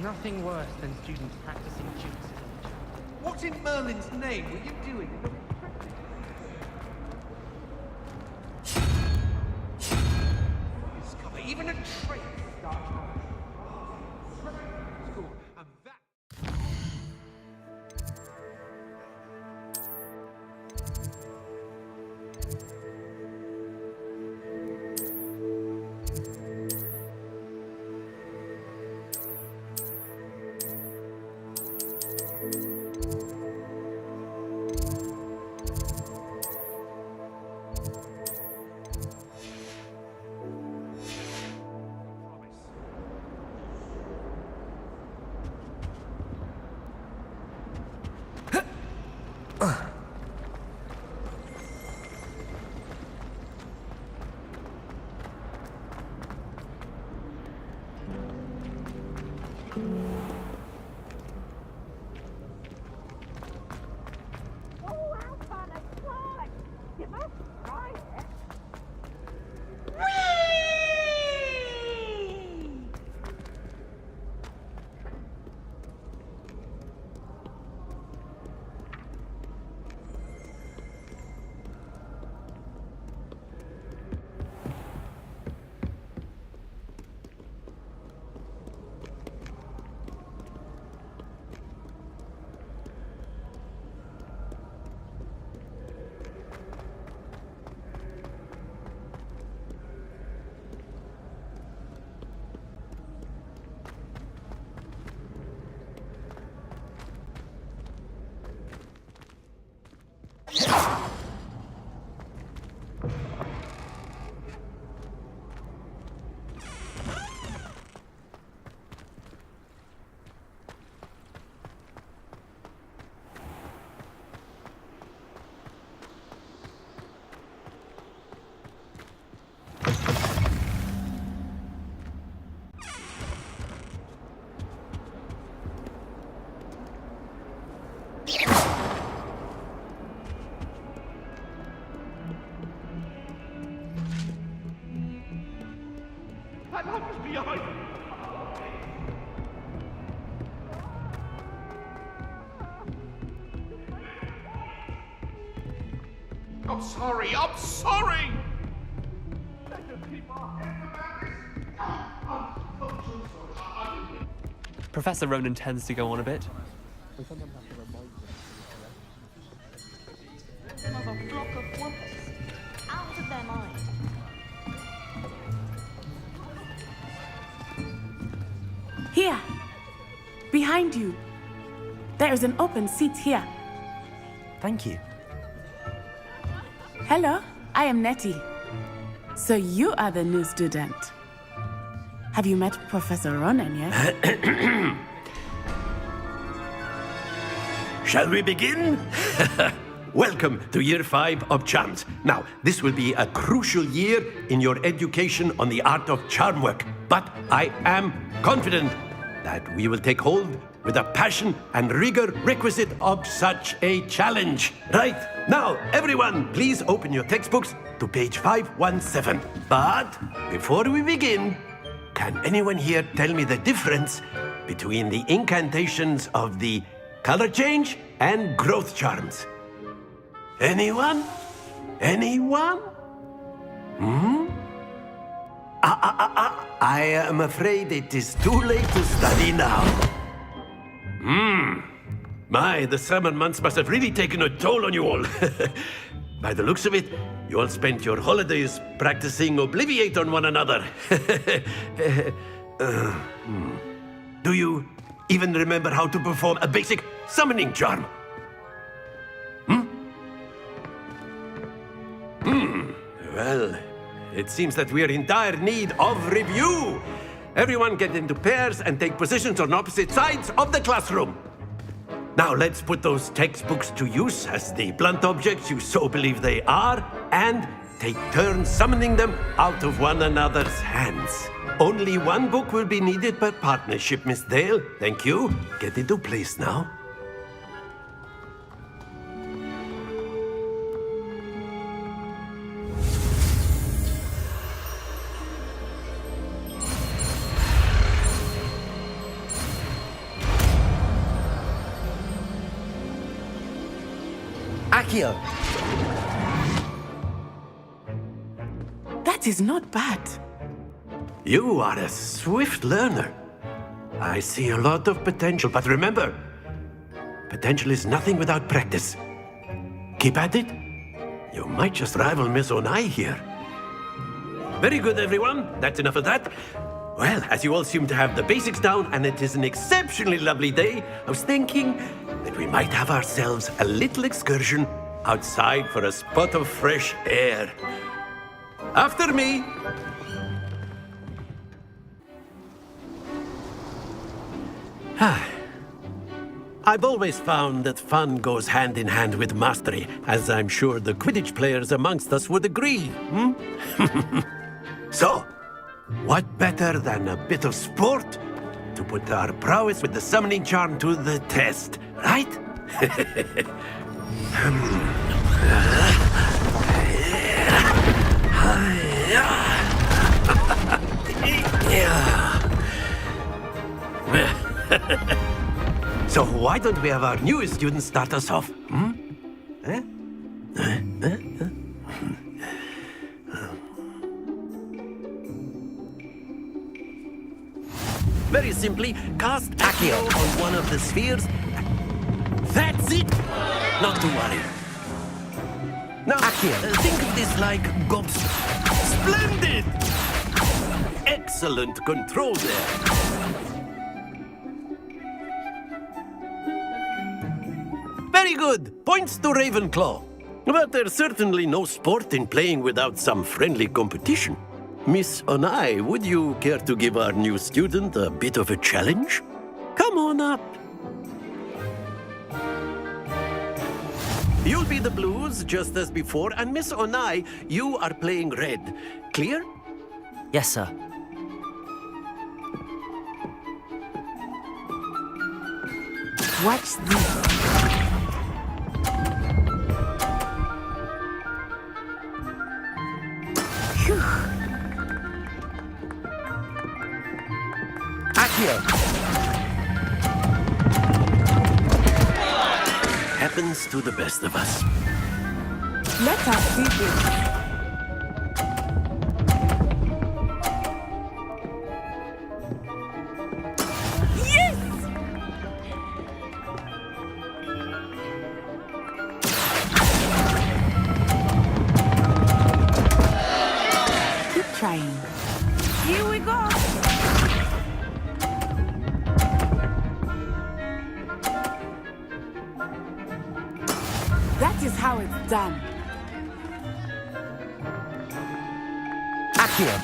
nothing worse than students practicing jukes. What in Merlin's name were you doing in the discover even a trace of dark knowledge? School, and that. behind! I'm sorry, I'm sorry! Let's just keep our heads about this. I'm so sorry. Professor Ronan tends to go on a bit. Them of a flock of wumpus, out of their mind. Here! Behind you! There is an open seat here. Thank you. Hello, I am Nettie. So you are the new student. Have you met Professor Ronan yet? Shall we begin? Welcome to Year 5 of Charms. Now, this will be a crucial year in your education on the art of charm work, but I am confident that we will take hold with the passion and rigor requisite of such a challenge. Right, now, everyone, please open your textbooks to page 517. But before we begin, can anyone here tell me the difference between the incantations of the color change and growth charms? Anyone? Anyone? I am afraid it is too late to study now. My, the summer months must have really taken a toll on you all. By the looks of it, you all spent your holidays practicing Obliviate on one another. Do you even remember how to perform a basic summoning charm? Well, it seems that we are in dire need of review. Everyone get into pairs and take positions on opposite sides of the classroom. Now let's put those textbooks to use as the blunt objects you so believe they are, and take turns summoning them out of one another's hands. Only one book will be needed per partnership, Miss Dale. Thank you. Get into place now. Accio. That is not bad. You are a swift learner. I see a lot of potential, but remember, potential is nothing without practice. Keep at it. You might just rival Miss Onai here. Very good, everyone. That's enough of that. Well, as you all seem to have the basics down, and it is an exceptionally lovely day, I was thinking that we might have ourselves a little excursion outside for a spot of fresh air. After me. I've always found that fun goes hand in hand with mastery, as I'm sure the Quidditch players amongst us would agree. So, what better than a bit of sport to put our prowess with the summoning charm to the test, right? So why don't we have our newest student start us off? Very simply, cast Accio on one of the spheres. That's it! Not to worry. Now, Accio, think of this like gobstopper. Splendid! Excellent control there. Very good. Points to Ravenclaw. But there's certainly no sport in playing without some friendly competition. Miss Onai, would you care to give our new student a bit of a challenge? Come on up. You'll be the blues, just as before, and Miss Onai, you are playing red. Clear? Yes, sir. Watch this. Phew. Accio. Happens to the best of us. Let us see this. Yes! Keep trying. Here we go. That is how it's done. Accio.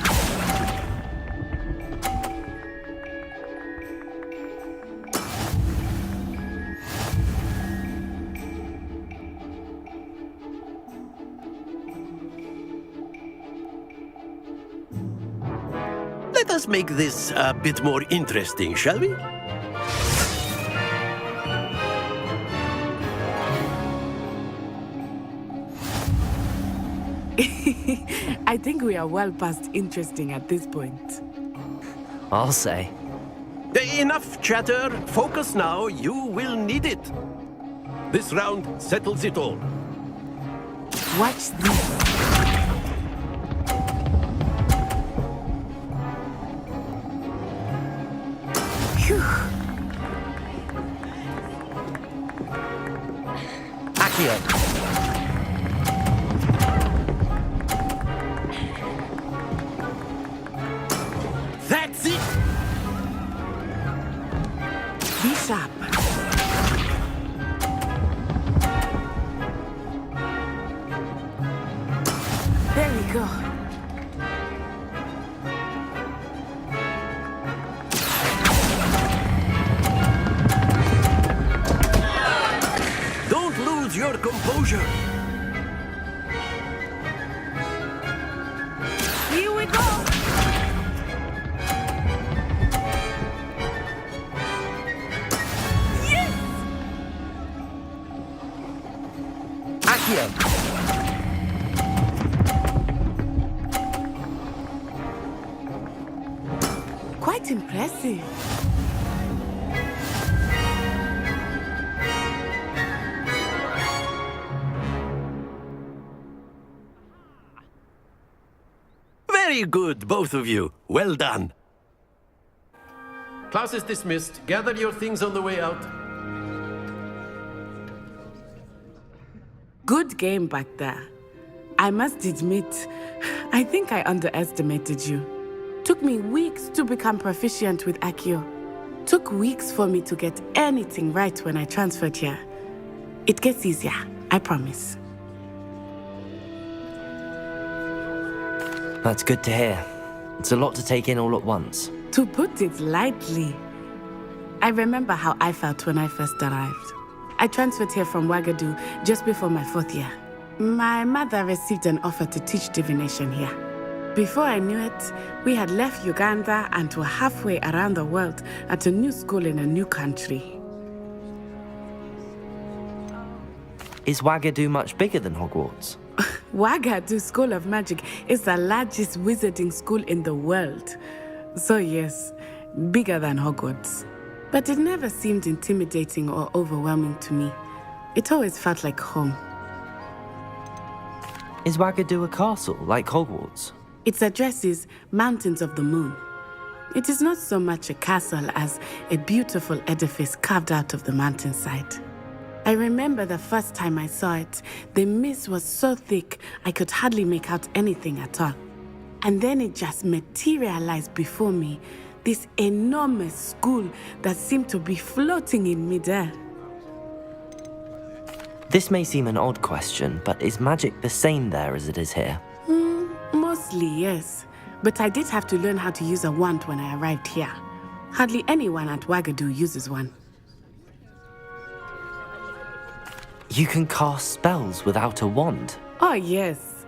Let us make this a bit more interesting, shall we? I think we are well past interesting at this point. I'll say. Enough chatter. Focus now. You will need it. This round settles it all. Watch this. Phew. Accio. That's it! Be sharp. There we go. Don't lose your composure. Here we go. Yes! Accio. Quite impressive. Very good, both of you. Well done. Class is dismissed. Gather your things on the way out. Good game back there. I must admit, I think I underestimated you. Took me weeks to become proficient with Accio. Took weeks for me to get anything right when I transferred here. It gets easier, I promise. That's good to hear. It's a lot to take in all at once. To put it lightly, I remember how I felt when I first arrived. I transferred here from Ouagadougou just before my 4th year. My mother received an offer to teach divination here. Before I knew it, we had left Uganda and were halfway around the world at a new school in a new country. Is Ouagadougou much bigger than Hogwarts? Ouagadougou School of Magic is the largest wizarding school in the world. So yes, bigger than Hogwarts. But it never seemed intimidating or overwhelming to me. It always felt like home. Is Ouagadougou a castle, like Hogwarts? Its address is Mountains of the Moon. It is not so much a castle as a beautiful edifice carved out of the mountainside. I remember the first time I saw it, the mist was so thick I could hardly make out anything at all. And then it just materialized before me, this enormous school that seemed to be floating in midair. This may seem an odd question, but is magic the same there as it is here? Mostly, yes. But I did have to learn how to use a wand when I arrived here. Hardly anyone at Ouagadougou uses one. You can cast spells without a wand? Oh, yes.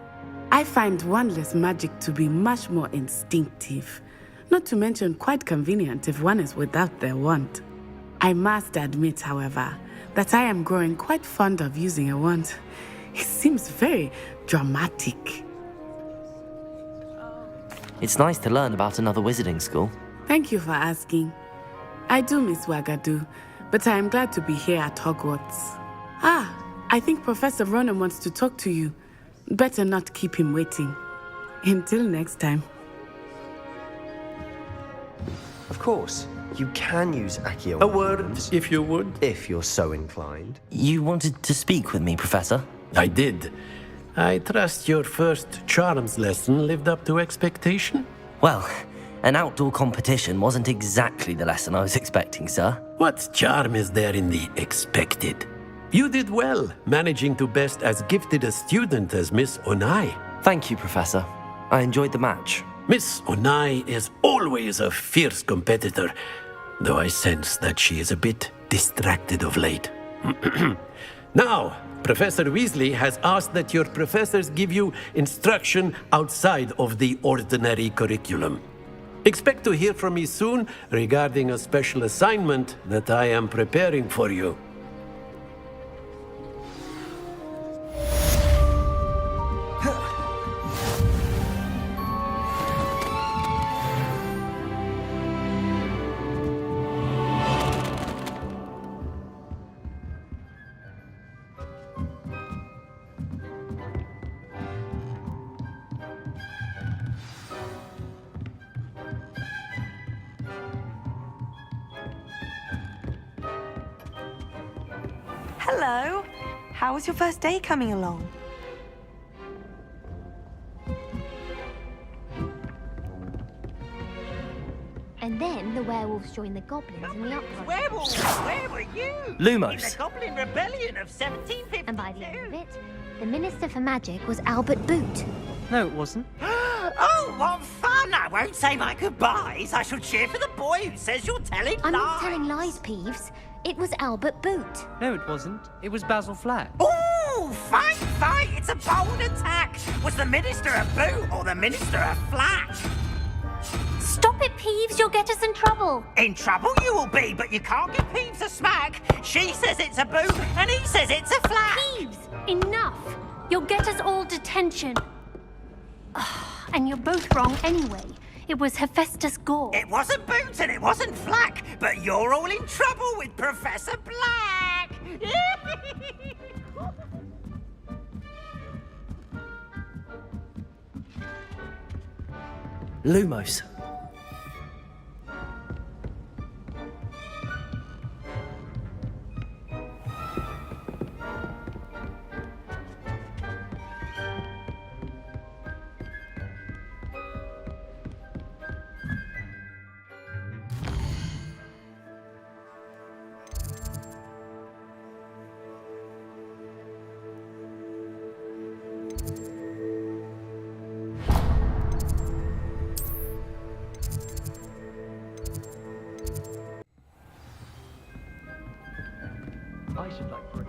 I find wandless magic to be much more instinctive. Not to mention quite convenient if one is without their wand. I must admit, however, that I am growing quite fond of using a wand. It seems very dramatic. It's nice to learn about another wizarding school. Thank you for asking. I do miss Ouagadougou, but I am glad to be here at Hogwarts. I think Professor Ronan wants to talk to you. Better not keep him waiting. Until next time. Of course, you can use Accio. A word, if you would. If you're so inclined. You wanted to speak with me, Professor? I did. I trust your first charms lesson lived up to expectation? Well, an outdoor competition wasn't exactly the lesson I was expecting, sir. What charm is there in the expected? You did well, managing to best as gifted a student as Miss Onai. Thank you, Professor. I enjoyed the match. Miss Onai is always a fierce competitor, though I sense that she is a bit distracted of late. Now, Professor Weasley has asked that your professors give you instruction outside of the ordinary curriculum. Expect to hear from me soon regarding a special assignment that I am preparing for you. Hello. How was your first day coming along? And then the werewolves joined the goblins in the uprising. Werewolves, where were you? Lumos. In the Goblin Rebellion of 1752. And by the end of it, the Minister for Magic was Albert Boot. No, it wasn't. Oh, what fun! I won't say my goodbyes. I shall cheer for the boy who says you're telling I'm lies. not telling lies, Peeves. It was Albert Boot. No, it wasn't. It was Basil Flack. Ooh, fight, fight! It's a bold attack. Was the Minister a boot or the Minister a flat? Stop it, Peeves. You'll get us in trouble. In trouble you will be, but you can't give Peeves a smack. She says it's a boot and he says it's a flat. Peeves, enough. You'll get us all detention. And you're both wrong anyway. It was Hephaestus Gore. It wasn't Boot and it wasn't Flack, but you're all in trouble with Professor Black. Lumos. I should like for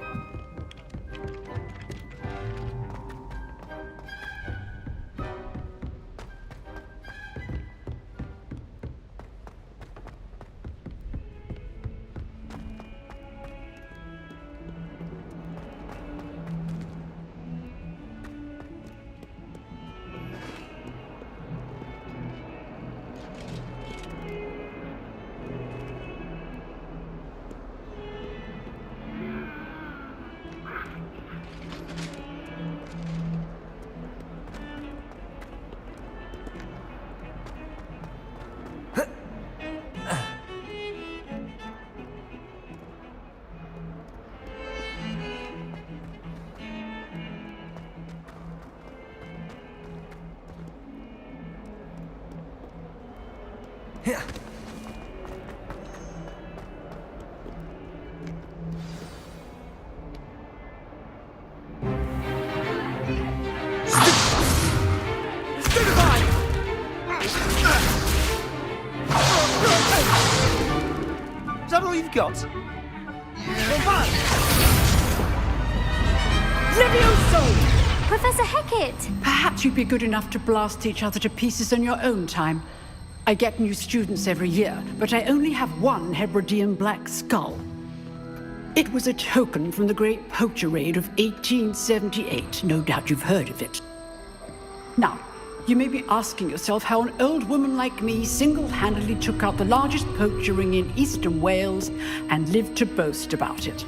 Is that all you've got? Levioso! Professor Hecat! Perhaps you'd be good enough to blast each other to pieces on your own time. I get new students every year, but I only have one Hebridean black skull. It was a token from the Great Poacher Raid of 1878. No doubt you've heard of it. Now, you may be asking yourself how an old woman like me single-handedly took out the largest poacher ring in eastern Wales and lived to boast about it.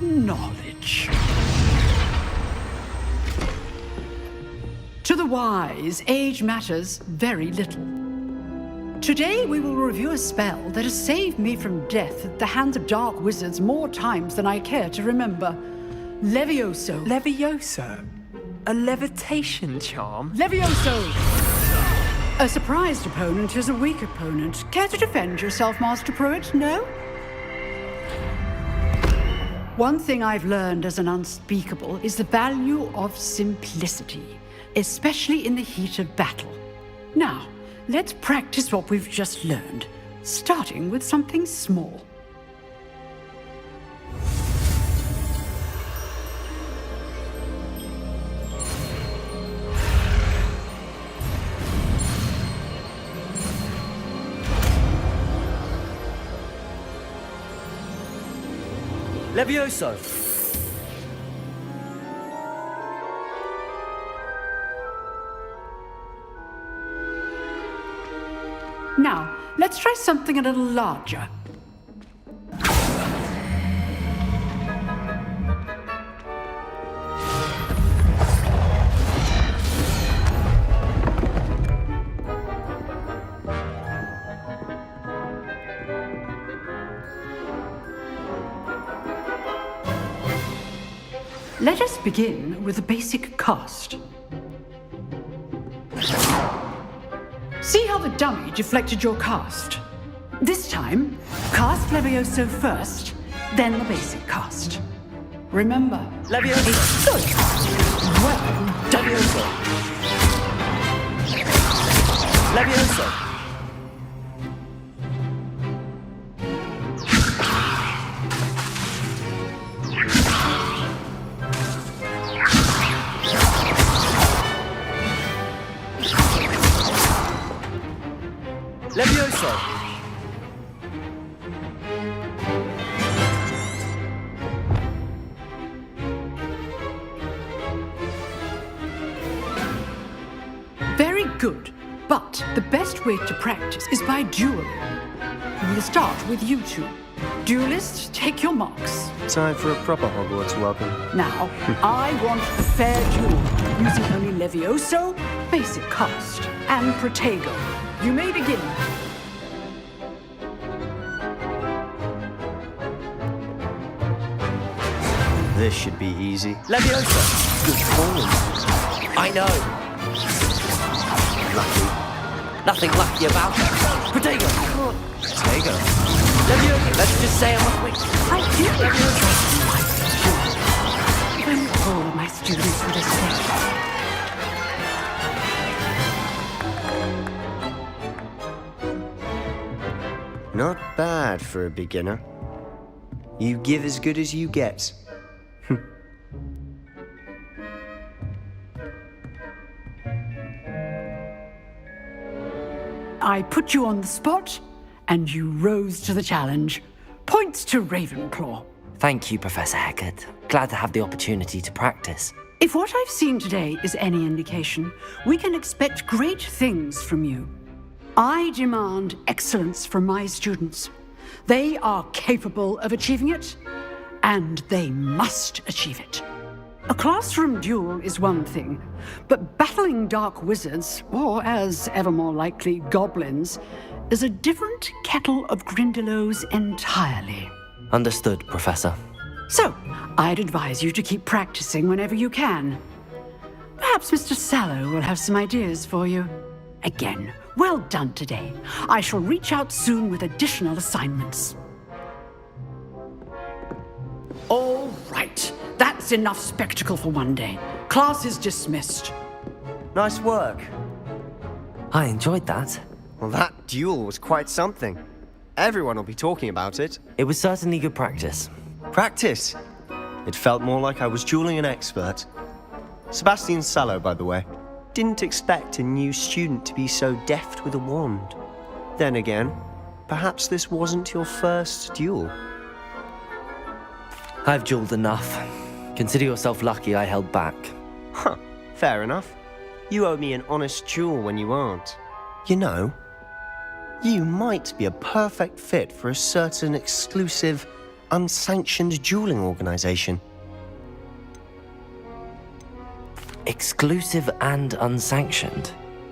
Knowledge. To the wise, age matters very little. Today we will review a spell that has saved me from death at the hands of dark wizards more times than I care to remember. Levioso. Levioso? A levitation charm? Levioso! A surprised opponent is a weak opponent. Care to defend yourself, Master Pruitt? No? One thing I've learned as an unspeakable is the value of simplicity, especially in the heat of battle. Now, let's practice what we've just learned, starting with something small. Levioso. Now, let's try something a little larger. Let us begin with a basic cast. See how the dummy deflected your cast? This time, cast Levioso first, then the basic cast. Remember, Levioso. it's good. Well done. Levioso. Levioso. Levioso. Very good. But the best way to practice is by dueling. We'll start with you two. Duelists, take your marks. Time for a proper Hogwarts welcome. Now, I want a fair duel, using only Levioso basic cast, and Protego. You may begin. This should be easy. Leviosa! Good performance. I know. Lucky. Nothing lucky about it. Protego! Protego. Leviosa, let's just say I'm a quick. I do enjoy my students. When all of my students would have said. Not bad for a beginner. You give as good as you get. I put you on the spot, and you rose to the challenge. Points to Ravenclaw. Thank you, Professor Hecat. Glad to have the opportunity to practice. If what I've seen today is any indication, we can expect great things from you. I demand excellence from my students. They are capable of achieving it, and they must achieve it. A classroom duel is one thing, but battling dark wizards, or as ever more likely, goblins, is a different kettle of Grindylows entirely. Understood, Professor. So, I'd advise you to keep practicing whenever you can. Perhaps Mr. Sallow will have some ideas for you. Again, well done today. I shall reach out soon with additional assignments. All right. That's enough spectacle for one day. Class is dismissed. Nice work. I enjoyed that. Well, that duel was quite something. Everyone will be talking about it. It was certainly good practice. Practice? It felt more like I was dueling an expert. Sebastian Sallow, by the way. Didn't expect a new student to be so deft with a wand. Then again, perhaps this wasn't your first duel. I've dueled enough. Consider yourself lucky I held back. Huh, fair enough. You owe me an honest duel when you aren't. You know, you might be a perfect fit for a certain exclusive, unsanctioned dueling organization. Exclusive and unsanctioned.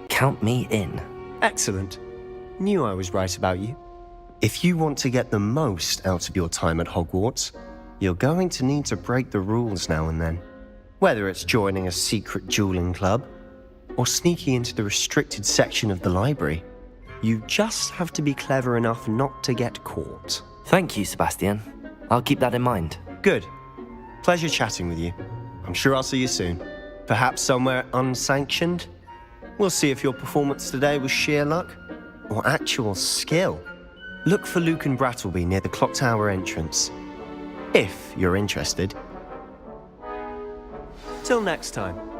Count me in. Excellent. Knew I was right about you. If you want to get the most out of your time at Hogwarts, you're going to need to break the rules now and then. Whether it's joining a secret dueling club, or sneaking into the restricted section of the library, you just have to be clever enough not to get caught. Thank you, Sebastian. I'll keep that in mind. Good. Pleasure chatting with you. I'm sure I'll see you soon. Perhaps somewhere unsanctioned? We'll see if your performance today was sheer luck or actual skill. Look for Luke and Brattleby near the clock tower entrance. If you're interested. Till next time.